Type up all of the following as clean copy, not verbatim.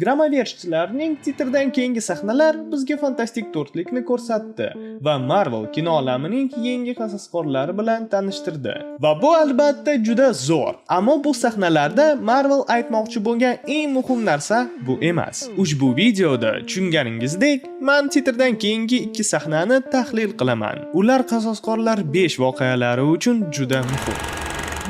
Gramoverchilarning titrdan keyingi sahnalar bizga fantastik to'rtlikni ko'rsatdi va Marvel kino olamining yangi qasosqorlari bilan tanishtirdi. Va bu albatta juda zo'r. Ammo bu sahnalarda Marvel aytmoqchi bo'lgan eng muhim narsa bu emas. Ushbu videoda tushunganingizdek, men titrdan keyingi ikki sahnani tahlil qilaman. Ular qasosqorlar 5 voqealari uchun juda muhim.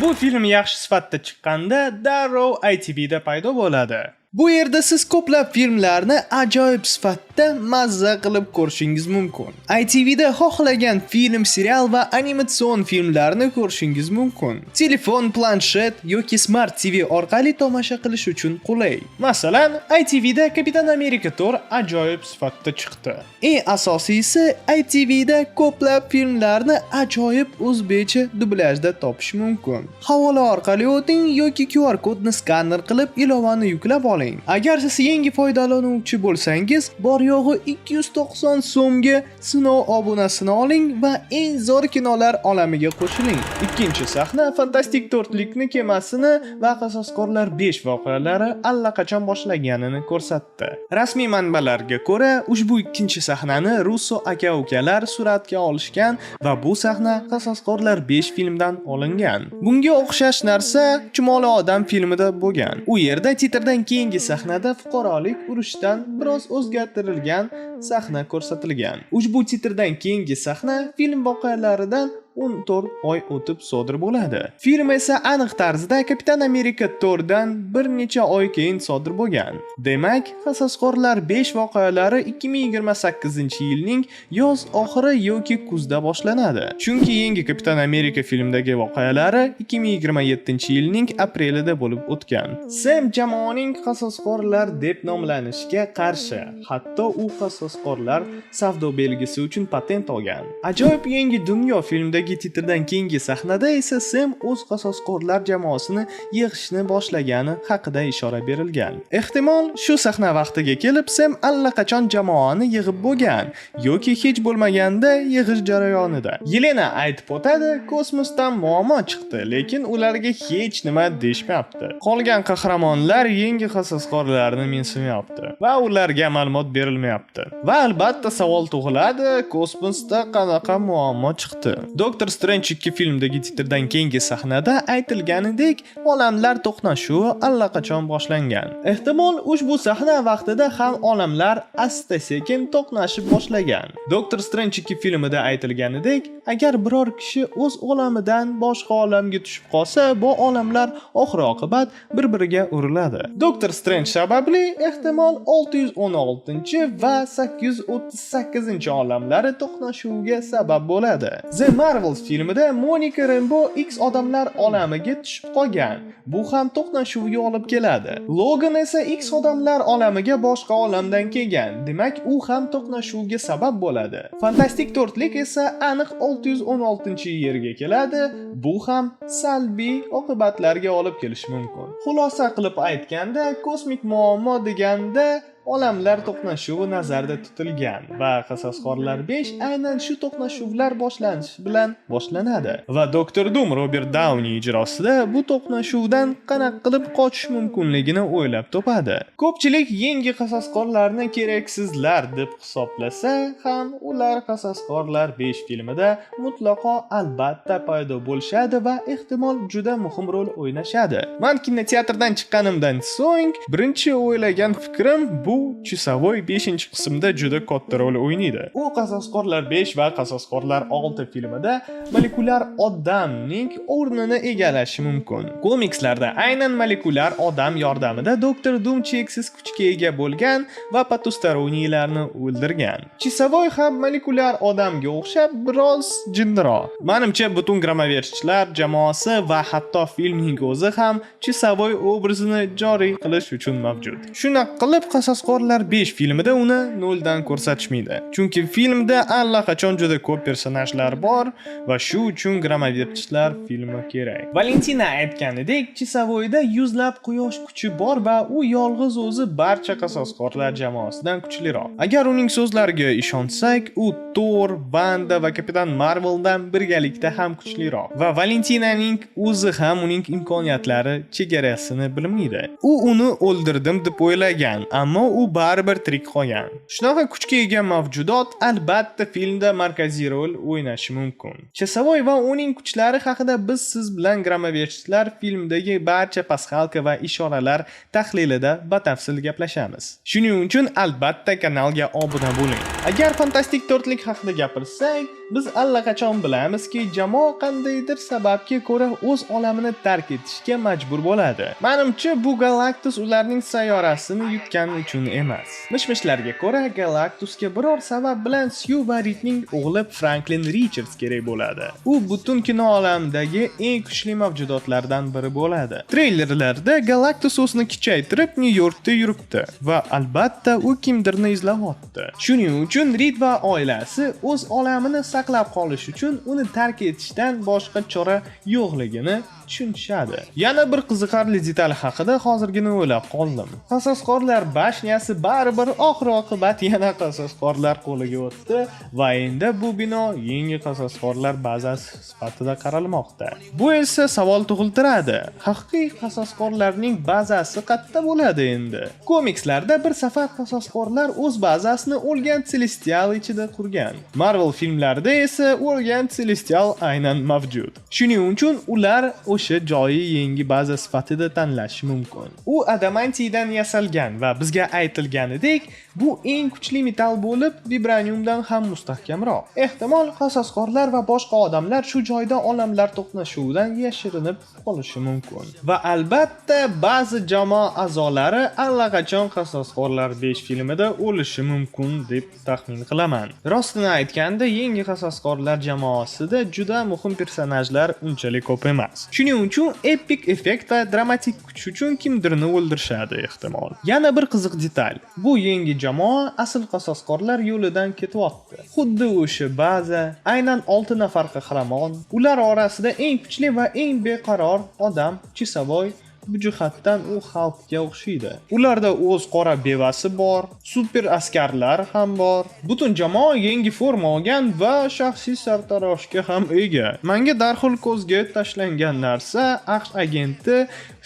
Bu film yaxshi sifatda chiqqanda darrov ITVda paydo bo'ladi. Bu yerda siz ko'plab filmlarni ajoyib sifatda mazza qilib ko'rishingiz mumkin. ITVda xohlagan film, serial va animatsion filmlarni ko'rishingiz mumkin. Telefon, planshet yoki Smart TV orqali tomosha qilish uchun qulay. Masalan, ITVda Kapitan Amerika 4 ajoyib sifatda chiqdi. Eng asosiysi, ITVda ko'plab filmlarni ajoyib o'zbekcha dublyajda topish mumkin. Havola orqali o'ting yoki QR kodni skaner qilib ilovani yuklab oling. Agar siz yangi foydalanuvchi bo'lsangiz, bor yo'g'i 290 so'mga sinov obunasini oling va eng zo'r kinolar olamiga qo'shiling. Ikkinchi sahna fantastik to'rtlikni kemasini va qasosqorlar 5 voqealari allaqachon boshlaganini ko'rsatdi. Rasmiy manbalarga ko'ra, ushbu ikkinchi sahnani Russo aka-ukalar suratga olishgan va bu sahna qasosqorlar 5 filmdan olingan. Bunga o'xshash narsa Chumoli odam filmida bo'lgan. U yerda titrdan keyingi sahnada fuqarolik urushdan biroz o'zgartirilgan sahna ko'rsatilgan. Ushbu titrdan keyingi sahna film voqealaridan 14 oy o'tib sodir bo'ladi. Film esa aniq tarzda Kapitan Amerika 4 dan bir necha oy keyin sodir bo'lgan. Demak, qasosqorlar 5 voqealari 2028-yilning yoz oxiri yoki kuzda boshlanadi. Chunki yangi Kapitan Amerika filmdagi voqealari 2027-yilning aprelida bo'lib o'tgan. Sam jamoaning qasosqorlar deb nomlanishiga qarshi, hatto u qasosqorlar savdo belgisi uchun patent olgan. Ajoyib yangi dunyo filmdagi titrdan keyingi sahnada esa Sam o'z qasosqorlar jamoasini yig'ishni boshlagani haqida ishora berilgan. Ehtimol shu sahna vaqtiga kelib Sam allaqachon jamoani yig'ib bo'lgan yoki hech bo'lmaganda yig'ish jarayonida. Yelena aytib o'tadi, kosmosdan muammo chiqdi, lekin ularga hech nima deyishmayapti. Qolgan qahramonlar yangi qasosqorlarni mensimayapti va ularga ma'lumot berilmayapti. Va albatta savol tug'iladi, kosmosda qanaqa muammo chiqdi? Doctor Strange 2 filmdagi titrdan keyingi sahnada aytilganidek, olamlar to'qnashuvi allaqachon boshlangan. Ehtimol ushbu sahna vaqtida ham olamlar asta-sekin to'qnashib boshlagan. Doctor Strange 2 filmida aytilganidek, agar biror kishi o'z olamidan boshqa olamga tushib qolsa, bu olamlar oxir-oqibat bir-biriga uriladi. Doctor Strange sababli ehtimol 616 va 838 olamlari to'qnashuviga sabab bo'ladi. The Marvels filmida Monica Rambeau X odamlar olamiga tushib qolgan. Bu ham to'qnashuvga olib keladi. Logan esa X odamlar olamiga boshqa olamdan kelgan. Demak, u ham to'qnashuvga sabab bo'ladi. Fantastik to'rtlik esa aniq 616-yerga keladi. Bu ham salbiy oqibatlarga olib kelishi mumkin. Xulosa qilib aytganda, kosmik muammo deganda olamlar to'qnashuvi nazarda tutilgan va qasosqorlar 5 aynan shu to'qnashuvlar boshlanishi bilan boshlanadi va Dr. Doom Robert Downey ijrosida bu to'qnashuvdan qanaqa qilib qochish mumkinligini o'ylab topadi. Ko'pchilik yangi qasosqorlarni keraksizlar deb hisoblasa ham, ular qasosqorlar 5 filmida mutlaqo albatta paydo bo'lishadi va ehtimol juda muhim rol o'ynashadi. Men kinoteatrdan chiqqanimdan so'ng birinchi o'ylagan fikrim bu Chusavoy 5-qismda juda katta rol o'ynaydi. U qasosqorlar 5 va qasosqorlar 6 filmida molekulyar odamning o'rnini egallashi mumkin. Komikslarda aynan molekulyar odam yordamida Dr. Doom cheksiz kuchga ega bo'lgan va potustoroniylarni o'ldirgan. Chusavoy ham molekulyar odamga o'xshab biroz jinniroq. Menimcha butun gramoverchilar jamoasi va hatto filmning o'zi ham Chusavoy obrazini joriy qilish uchun mavjud. Shuna qilib qasosqorlar Qasosqorlar 5 filmida uni 0 dan ko'rsatishmaydi. Chunki filmda allaqachon juda ko'p personajlar bor va shu uchun gramovertishlar filmi kerak. Valentina aytganidek, Chisavoyda yuzlab quyosh kuchi bor va u yolg'iz o'zi barcha qasosqorlar jamoasidan kuchliroq. Agar uning so'zlariga ishonsak, u Thor, Wanda va Kapitan Marveldan birgalikda ham kuchliroq. Va Valentinaning o'zi ham uning imkoniyatlari chegarasini bilmaydi. U uni o'ldirdim deb o'ylagan, ammo u baribir tirik qolgan. Shunaqa kuchga ega mavjudot albatta filmda markaziy rol o'ynashi mumkin. Chesavoy va uning kuchlari haqida biz siz bilan gramovertishlar filmdagi barcha pasxalka va ishoralar tahlilida batafsil gaplashamiz. Shuning uchun albatta kanalga obuna bo'ling. Agar fantastik to'rtlik haqida gapirsak, biz allaqachon bilamizki, jamoa qandaydir sababga ko'ra o'z olamini tark etishga majbur bo'ladi. Menimcha, bu Galactus ularning sayyorasini yutgani uchun emas. Mishmishlarga ko'ra, Galactusga biror sabab bilan Sue va Rickning o'g'li Franklin Richards kerak bo'ladi. U butun kino olamidagi eng kuchli mavjudotlardan biri bo'ladi. Treylerlarda Galactus o'zini kichaytirib New Yorkda yuribdi va albatta u kimdirni izlayapti. Shuning uchun Reed va oilasi o'z olamini saqlab qolish uchun uni tark etishdan boshqa chora yo'qligini tushunishadi. Yana bir qiziqarli detal haqida hozirgina o'ylab qoldim. Qasosqorlar bashniyasi baribir oxir-oqibat yana qasosqorlar qo'liga o'tdi va endi bu bino yangi qasosqorlar bazasi sifatida qaralmoqda. Bu esa savol tug'iltiradi. Haqiqiy qasosqorlarning bazasi qayerda bo'ladi endi? Komikslarda bir safar qasosqorlar o'z bazasini o'lgan Celestial ichida qurgan. Marvel filmlarida esa o'lgan Celestial aynan mavjud. Shuning uchun ular o'sha joyi yangi baza sifatida tanlashi mumkin. U adamantiyadan yasalgan va bizga aytilganidek, bu eng kuchli metall bo'lib, vibraniumdan ham mustahkamroq. Ehtimol qasosqorlar va boshqa odamlar shu joyda olamlar to'qnashuvidan yashirinib qolishi mumkin. Va albatta, ba'zi jamoa a'zolari allaqachon qasosqorlar 5 filmida o'lishi mumkin deb taxmin qilaman. Rostini aytganda, yangi qasosqorlar jamoasida juda muhim personajlar unchalik ko'p emas. Shuning uchun epik effekt va dramatik kuch uchun kimdirni o'ldirishadi ehtimol. Yana bir qiziq detal. Bu yangi jamoa asl qasosqorlar yo'lidan ketyapti. Xuddi o'sha baza, aynan 6 nafar qahramon, ular orasida eng kuchli va eng beqaror odam Chisavoy. Bu jihatdan u xalqga o'xshaydi. Ularda o'z qora bevasi bor, super askarlar ham bor. Butun jamoa yangi forma olgan va shaxsiy sartaroshga ham ega. Menga darhol ko'zga tashlangan narsa AQSh agenti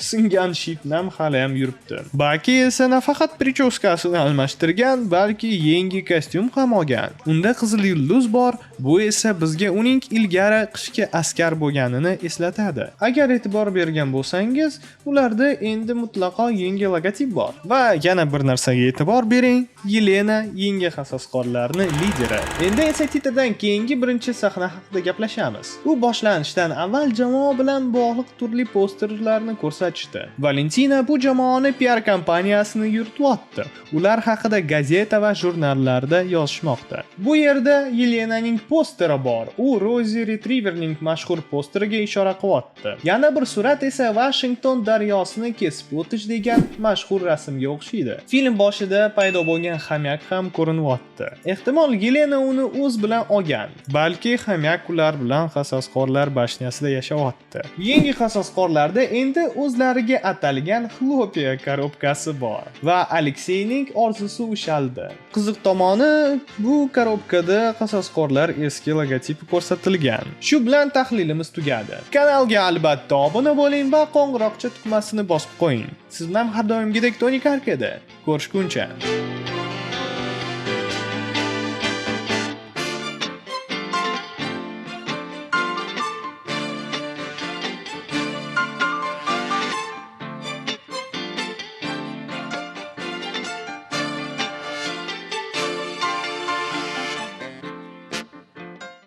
singan Shipnam hali ham yuribdi. Balki esa nafaqat prichoskasini almashtirgan, balki yangi kostyum ham olgan. Unda qizil yulduz bor, bu esa bizga uning ilgari qishki askar bo'lganini eslatadi. Agar e'tibor bergan bo'lsangiz, ularda endi mutlaqo yangi logotip bor. Va yana bir narsaga e'tibor bering, Yelena yangi qasosqorlarning lideri. Endi esa titrdan keyingi birinchi sahna haqida gaplashamiz. U boshlanishdan avval jamoa bilan bog'liq turli posterlarni ko'rsatishdi. Valentina bu jamoani PR kompaniyasini yurityapti. Ular haqida gazeta va jurnallarda yozishmoqda. Bu yerda Yelenaning posteri bor. U Rosie Retrieverning mashhur posteriga ishora qilyapti. Yana bir surat esa Washington daryosini kesib o'tish degan mashhur rasmga o'xshaydi. Film boshida paydo bo'lgan xamyak ham ko'rinyapti. Ehtimol Yelena uni o'z bilan olgan. Balki xamyak ular bilan qasosqorlar bashniyasida yashayapti. Yangi qasosqorlarda endi o'zlariga atalgan Xlopiya korobkasi bor va Alekseyning orzusi ushaldi. Qiziq tomoni, bu korobkada qasosqorlar eski logotipi ko'rsatilgan. Shu bilan tahlilimiz tugadi. Kanalga albatta obuna bo'ling va qo'ng'iroqcha tugmasini bosib qo'ying. Siz bilan har doimgidek Tony Karkada. Ko'rishguncha.